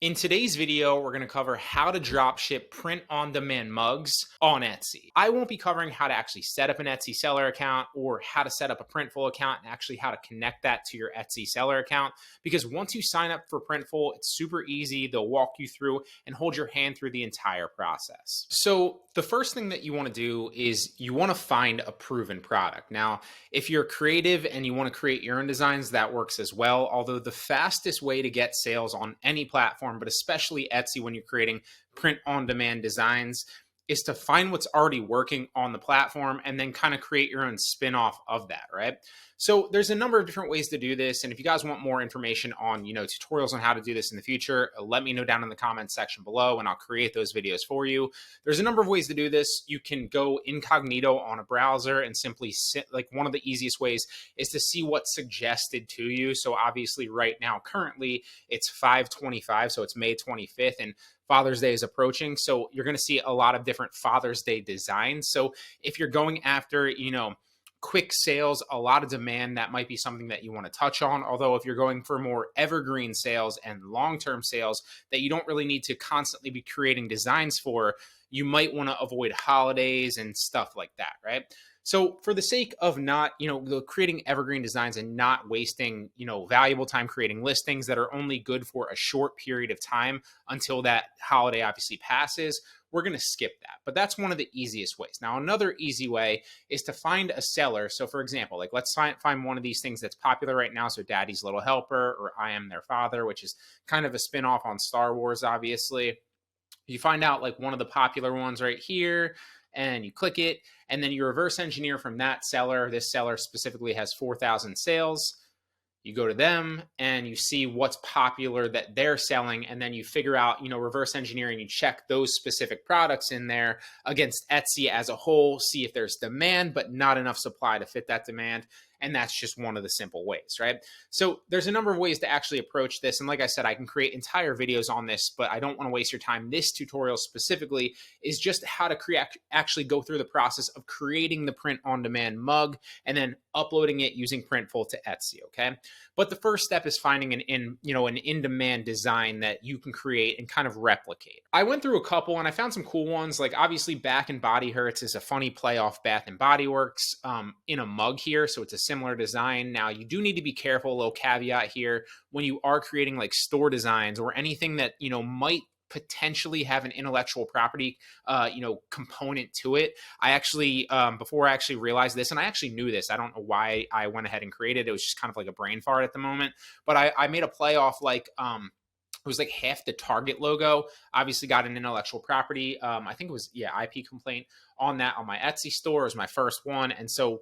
In today's video, we're going to cover how to dropship print-on-demand mugs on Etsy. I won't be covering how to actually set up an Etsy seller account or how to set up a Printful account and actually how to connect that to your Etsy seller account, because once you sign up for Printful, it's super easy. They'll walk you through and hold your hand through the entire process. So the first thing that you want to do is you want to find a proven product. Now, if you're creative and you want to create your own designs, that works as well. Although the fastest way to get sales on any platform, but especially Etsy when you're creating print-on-demand designs, is to find what's already working on the platform and then kind of create your own spin-off of that, right? So there's a number of different ways to do this. And if you guys want more information on, tutorials on how to do this in the future, let me know down in the comments section below and I'll create those videos for you. There's a number of ways to do this. You can go incognito on a browser and simply one of the easiest ways is to see what's suggested to you. So obviously right now, currently it's 5/25, so it's May 25th, and Father's Day is approaching. So you're going to see a lot of different Father's Day designs. So if you're going after, quick sales, a lot of demand, that might be something that you want to touch on. Although if you're going for more evergreen sales and long-term sales that you don't really need to constantly be creating designs for, you might want to avoid holidays and stuff like that, right? So for the sake of not, creating evergreen designs and not wasting, valuable time creating listings that are only good for a short period of time until that holiday obviously passes, we're going to skip that. But that's one of the easiest ways. Now, another easy way is to find a seller. So for example, let's find one of these things that's popular right now. So Daddy's Little Helper or I Am Their Father, which is kind of a spinoff on Star Wars, obviously. You find out one of the popular ones right here, and you click it, and then you reverse engineer from that seller. This seller specifically has 4,000 sales. You go to them and you see what's popular that they're selling, and then you figure out, reverse engineering, you check those specific products in there against Etsy as a whole, see if there's demand, but not enough supply to fit that demand. And that's just one of the simple ways, right? So there's a number of ways to actually approach this. And like I said, I can create entire videos on this, but I don't want to waste your time. This tutorial specifically is just how to actually go through the process of creating the print-on-demand mug and then uploading it using Printful to Etsy, okay? But the first step is finding an in-demand design that you can create and kind of replicate. I went through a couple and I found some cool ones. Like obviously Bath and Body Hurts is a funny play off Bath and Body Works in a mug here. So it's a similar design. Now you do need to be careful, a little caveat here, when you are creating store designs or anything that, might potentially have an intellectual property, component to it. I actually, before I actually realized this, and I actually knew this, I don't know why I went ahead and created it. It was just kind of like a brain fart at the moment, but I made a play off it was half the Target logo, obviously got an intellectual property. I think it was, IP complaint on that on my Etsy store. It was my first one. And so,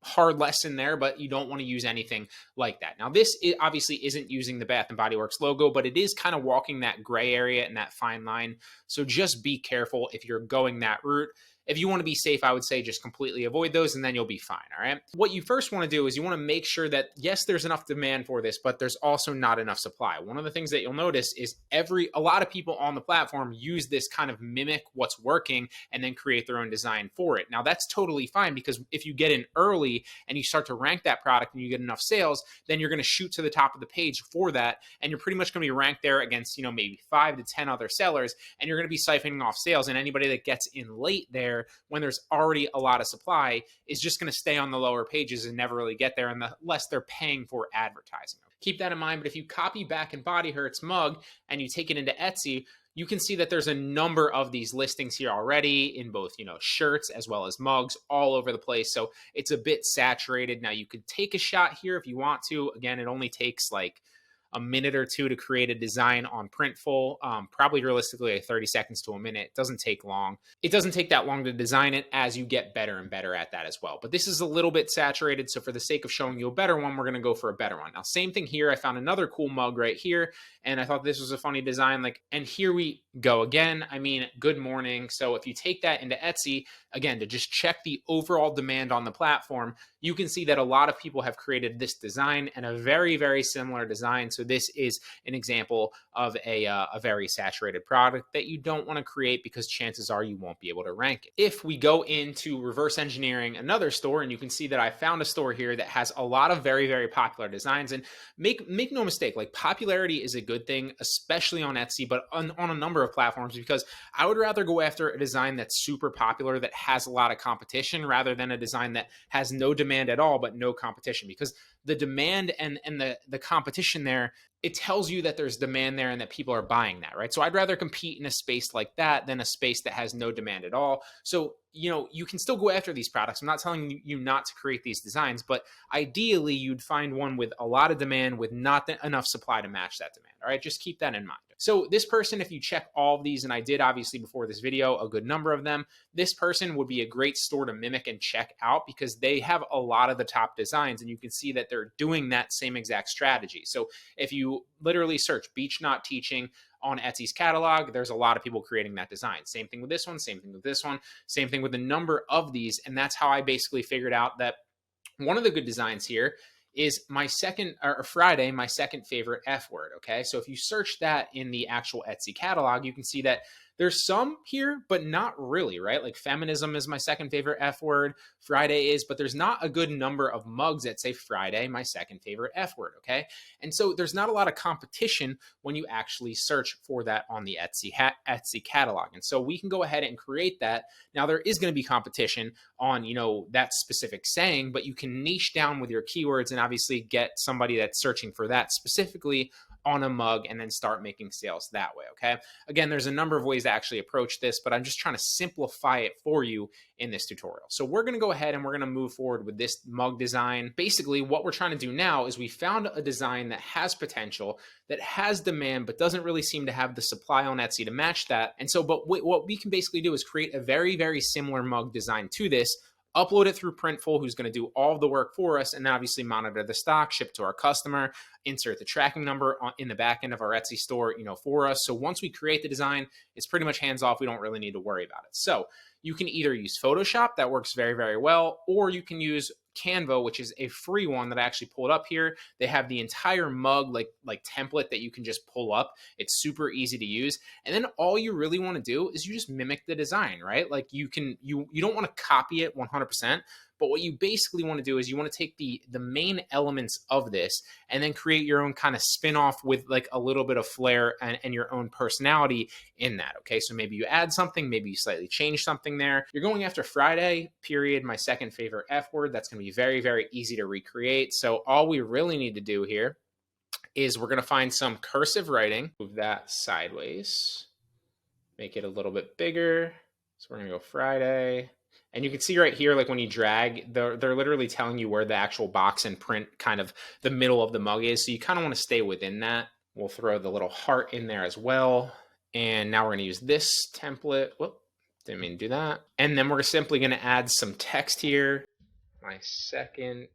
hard lesson there, but you don't want to use anything like that. Now, this obviously isn't using the Bath and Body Works logo, but it is kind of walking that gray area and that fine line. So just be careful if you're going that route. If you want to be safe, I would say just completely avoid those and then you'll be fine, all right? What you first want to do is you want to make sure that, yes, there's enough demand for this, but there's also not enough supply. One of the things that you'll notice is a lot of people on the platform use this kind of mimic what's working and then create their own design for it. Now, that's totally fine because if you get in early and you start to rank that product and you get enough sales, then you're going to shoot to the top of the page for that. And you're pretty much going to be ranked there against, maybe 5 to 10 other sellers, and you're going to be siphoning off sales. And anybody that gets in late there, when there's already a lot of supply, is just going to stay on the lower pages and never really get there unless they're paying for advertising. Keep that in mind. But if you copy Bath and Body Hurts mug and you take it into Etsy, you can see that there's a number of these listings here already in both, shirts as well as mugs all over the place. So it's a bit saturated. Now you could take a shot here if you want to. Again, it only takes a minute or two to create a design on Printful, probably realistically 30 seconds to a minute. It doesn't take long. It doesn't take that long to design it as you get better and better at that as well. But this is a little bit saturated, so for the sake of showing you a better one, we're going to go for a better one. Now, same thing here. I found another cool mug right here, and I thought this was a funny design. And here we go again. I mean, good morning. So if you take that into Etsy, again, to just check the overall demand on the platform, you can see that a lot of people have created this design and a very, very similar design. So this is an example of a very saturated product that you don't want to create because chances are you won't be able to rank it. If we go into reverse engineering another store, and you can see that I found a store here that has a lot of very, very popular designs, and make no mistake, like popularity is a good thing, especially on Etsy, but on a number of platforms, because I would rather go after a design that's super popular, that has a lot of competition, rather than a design that has no demand at all, but no competition, because the demand and the competition there, it tells you that there's demand there and that people are buying that, right? So I'd rather compete in a space like that than a space that has no demand at all. So, you can still go after these products. I'm not telling you not to create these designs, but ideally you'd find one with a lot of demand with not enough supply to match that demand. All right, just keep that in mind. So this person, if you check all of these, and I did obviously before this video, a good number of them, this person would be a great store to mimic and check out because they have a lot of the top designs, and you can see that they're doing that same exact strategy. So if you literally search beach not teaching on Etsy's catalog, there's a lot of people creating that design. Same thing with this one, same thing with this one, same thing with a number of these. And that's how I basically figured out that one of the good designs here is my second, or Friday, my second favorite F word. Okay. So if you search that in the actual Etsy catalog, you can see that there's some here, but not really, right? Like feminism is my second favorite F word. Friday is, but there's not a good number of mugs that say Friday, my second favorite F word. Okay. And so there's not a lot of competition when you actually search for that on the Etsy catalog. And so we can go ahead and create that. Now there is going to be competition on, that specific saying, but you can niche down with your keywords and obviously get somebody that's searching for that specifically on a mug and then start making sales that way. Okay. Again, there's a number of ways to actually approach this, but I'm just trying to simplify it for you in this tutorial. So we're going to go ahead and we're going to move forward with this mug design. Basically, what we're trying to do now is we found a design that has potential, that has demand, but doesn't really seem to have the supply on Etsy to match that. And so, but what we can basically do is create a very, very similar mug design to this, upload it through Printful, who's going to do all of the work for us, and then obviously monitor the stock, ship to our customer, insert the tracking number in the back end of our Etsy store, for us. So once we create the design, it's pretty much hands off. We don't really need to worry about it. So you can either use Photoshop, that works very, very well, or you can use Canva, which is a free one that I actually pulled up here. They have the entire mug like template that you can just pull up. It's super easy to use. And then all you really want to do is you just mimic the design, right? Like you don't want to copy it 100%, but what you basically want to do is you want to take the main elements of this and then create your own kind of spin-off with like a little bit of flair and your own personality in that. Okay, so maybe you add something, maybe you slightly change something there. You're going after Friday, period, my second favorite F word. That's going to be very, very easy to recreate. So all we really need to do here is we're going to find some cursive writing, move that sideways, make it a little bit bigger. So we're going to go Friday. And you can see right here, like when you drag, they're literally telling you where the actual box and print kind of the middle of the mug is. So you kind of want to stay within that. We'll throw the little heart in there as well. And now we're going to use this template. Whoop, didn't mean to do that. And then we're simply going to add some text here. My second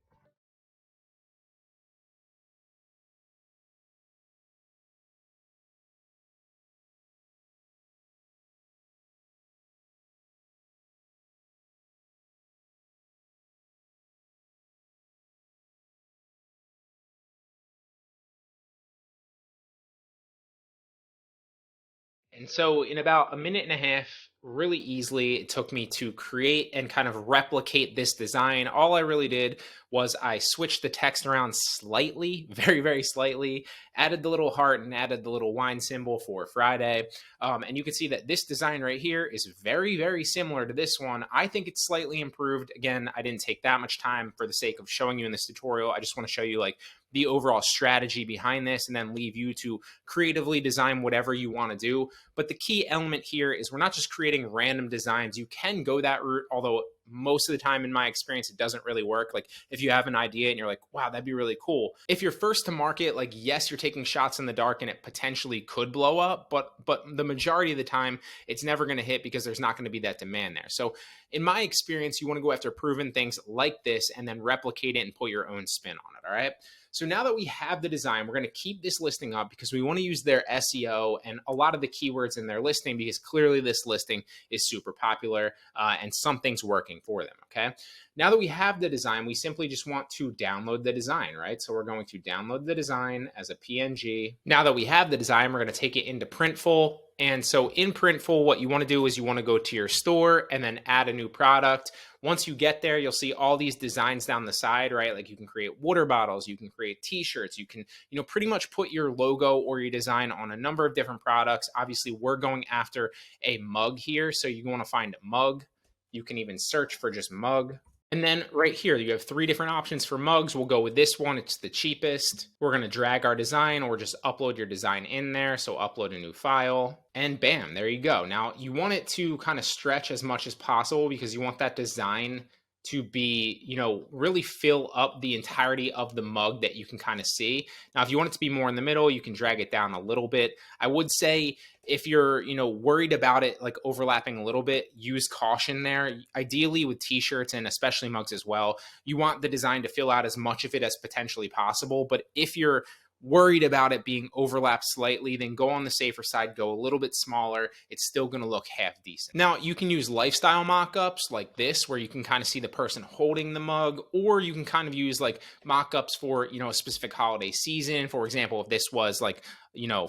And so in about a minute and a half, really easily, it took me to create and kind of replicate this design. All I really did was I switched the text around slightly, very, very slightly, added the little heart and added the little wine symbol for Friday. And you can see that this design right here is very, very similar to this one. I think it's slightly improved. Again, I didn't take that much time for the sake of showing you in this tutorial. I just want to show you like the overall strategy behind this and then leave you to creatively design whatever you want to do. But the key element here is we're not just creating random designs. You can go that route, although most of the time in my experience, it doesn't really work. Like if you have an idea and you're like, wow, that'd be really cool. If you're first to market, like yes, you're taking shots in the dark and it potentially could blow up, but the majority of the time it's never going to hit because there's not going to be that demand there. So in my experience, you want to go after proven things like this and then replicate it and put your own spin on it. All right. So now that we have the design, we're going to keep this listing up because we want to use their SEO and a lot of the keywords in their listing, because clearly this listing is super popular and something's working for them. Okay. Now that we have the design, we simply just want to download the design, right? So we're going to download the design as a PNG. Now that we have the design, we're going to take it into Printful. And so in Printful, what you want to do is you want to go to your store and then add a new product. Once you get there, you'll see all these designs down the side, right? Like you can create water bottles, you can create t-shirts, you can, pretty much put your logo or your design on a number of different products. Obviously, we're going after a mug here. So you want to find mug. You can even search for just mug. And then right here, you have 3 different options for mugs. We'll go with this one. It's the cheapest. We're going to drag our design or just upload your design in there. So upload a new file and bam, there you go. Now you want it to kind of stretch as much as possible because you want that design to be, really fill up the entirety of the mug that you can kind of see. Now, if you want it to be more in the middle, you can drag it down a little bit. I would say if you're, worried about it like overlapping a little bit, use caution there. Ideally with t-shirts and especially mugs as well, you want the design to fill out as much of it as potentially possible. But if you're worried about it being overlapped slightly, then go on the safer side, go a little bit smaller. It's still going to look half decent. Now, you can use lifestyle mockups like this, where you can kind of see the person holding the mug, or you can kind of use like mockups for, a specific holiday season. For example, if this was like,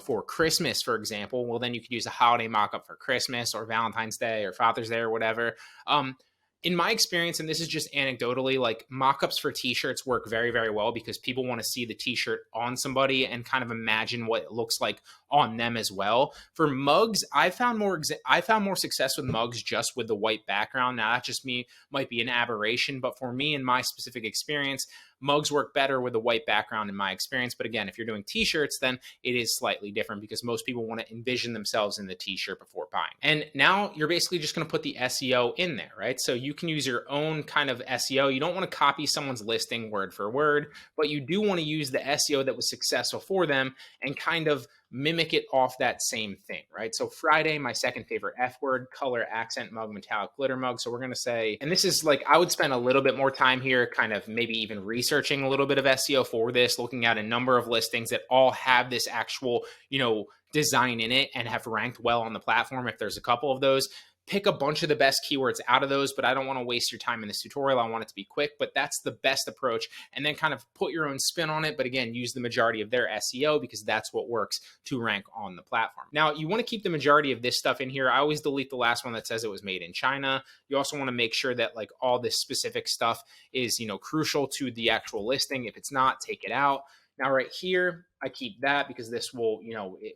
for Christmas, for example, well, then you could use a holiday mockup for Christmas or Valentine's Day or Father's Day or whatever. In my experience, and this is just anecdotally, like mockups for t-shirts work very, very well because people want to see the t-shirt on somebody and kind of imagine what it looks like on them as well. For mugs, I found more success with mugs just with the white background. Now that just might be an aberration, but for me, in my specific experience, mugs work better with a white background in my experience. But again, if you're doing t-shirts, then it is slightly different because most people want to envision themselves in the t-shirt before buying. And now you're basically just going to put the SEO in there, right? So you can use your own kind of SEO. You don't want to copy someone's listing word for word, but you do want to use the SEO that was successful for them and kind of mimic it off that same thing, right? So Friday, my second favorite F word, color, accent mug, metallic glitter mug. So we're going to say, and this is like, I would spend a little bit more time here, kind of maybe even researching a little bit of SEO for this, looking at a number of listings that all have this actual, design in it and have ranked well on the platform. If there's a couple of those, pick a bunch of the best keywords out of those, but I don't want to waste your time in this tutorial. I want it to be quick, but that's the best approach. And then kind of put your own spin on it. But again, use the majority of their SEO because that's what works to rank on the platform. Now, you want to keep the majority of this stuff in here. I always delete the last one that says it was made in China. You also want to make sure that like all this specific stuff is, crucial to the actual listing. If it's not, take it out. Now, right here, I keep that because this will,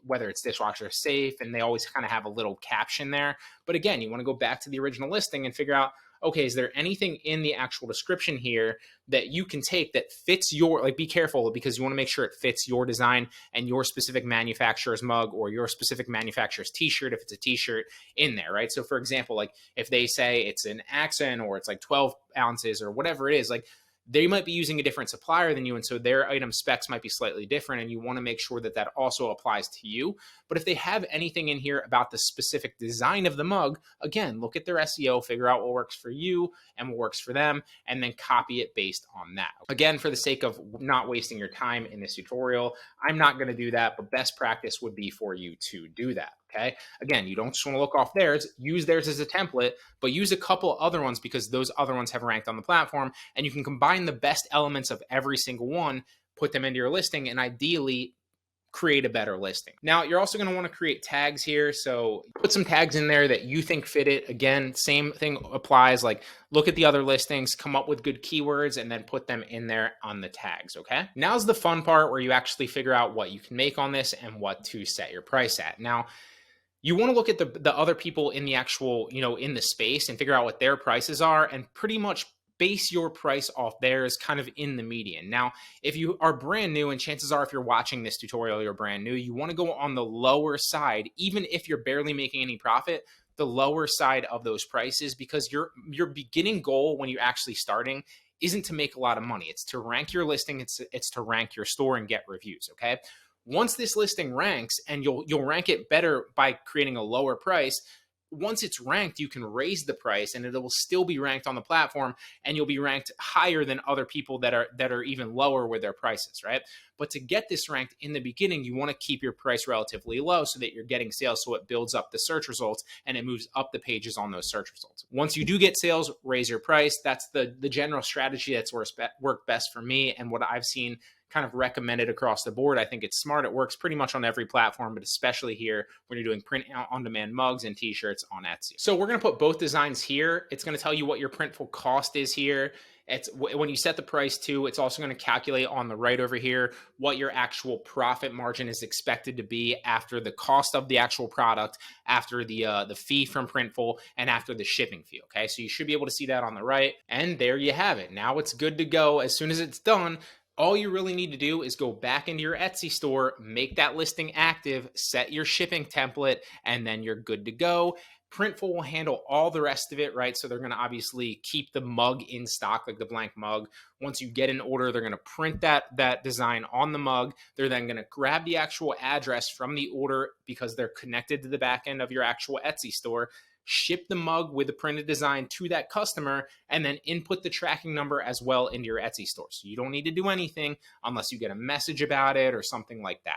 whether it's dishwasher safe, and they always kind of have a little caption there. But again, you want to go back to the original listing and figure out, okay, is there anything in the actual description here that you can take that fits your, like, be careful because you want to make sure it fits your design and your specific manufacturer's mug or your specific manufacturer's t-shirt if it's a t-shirt in there, right? So for example, like if they say it's an accent or it's like 12 ounces or whatever it is, like they might be using a different supplier than you, and so their item specs might be slightly different, and you want to make sure that that also applies to you. But if they have anything in here about the specific design of the mug, again, look at their SEO, figure out what works for you and what works for them, and then copy it based on that. Again, for the sake of not wasting your time in this tutorial, I'm not going to do that, but best practice would be for you to do that. Okay. Again, you don't just want to look off theirs, use theirs as a template, but use a couple other ones because those other ones have ranked on the platform, and you can combine the best elements of every single one, put them into your listing, and ideally create a better listing. Now, you're also going to want to create tags here. So put some tags in there that you think fit it. Again, same thing applies. Like look at the other listings, come up with good keywords, and then put them in there on the tags. Okay. Now's the fun part where you actually figure out what you can make on this and what to set your price at. Now, you want to look at the other people in the actual, in the space and figure out what their prices are and pretty much base your price off theirs kind of in the median. Now, if you are brand new, and chances are if you're watching this tutorial, you're brand new, you want to go on the lower side, even if you're barely making any profit, the lower side of those prices, because your beginning goal when you're actually starting isn't to make a lot of money. It's to rank your listing. It's to rank your store and get reviews. Okay. Once this listing ranks, and you'll rank it better by creating a lower price, once it's ranked, you can raise the price and it will still be ranked on the platform, and you'll be ranked higher than other people that are even lower with their prices, right? But to get this ranked in the beginning, you want to keep your price relatively low so that you're getting sales, so it builds up the search results and it moves up the pages on those search results. Once you do get sales, raise your price. That's the general strategy that's worked best for me and what I've seen kind of recommended across the board. I think it's smart. It works pretty much on every platform, but especially here when you're doing print on demand mugs and t-shirts on Etsy. So we're going to put both designs here. It's going to tell you what your Printful cost is here. It's when you set the price to, it's also going to calculate on the right over here what your actual profit margin is expected to be after the cost of the actual product, after the fee from Printful, and after the shipping fee. Okay, so you should be able to see that on the right. And there you have it. Now it's good to go. As soon as it's done, all you really need to do is go back into your Etsy store, make that listing active, set your shipping template, and then you're good to go. Printful will handle all the rest of it, right? So they're going to obviously keep the mug in stock, like the blank mug. Once you get an order, they're going to print that design on the mug. They're then going to grab the actual address from the order because they're connected to the back end of your actual Etsy store, ship the mug with the printed design to that customer, and then input the tracking number as well into your Etsy store. So you don't need to do anything unless you get a message about it or something like that.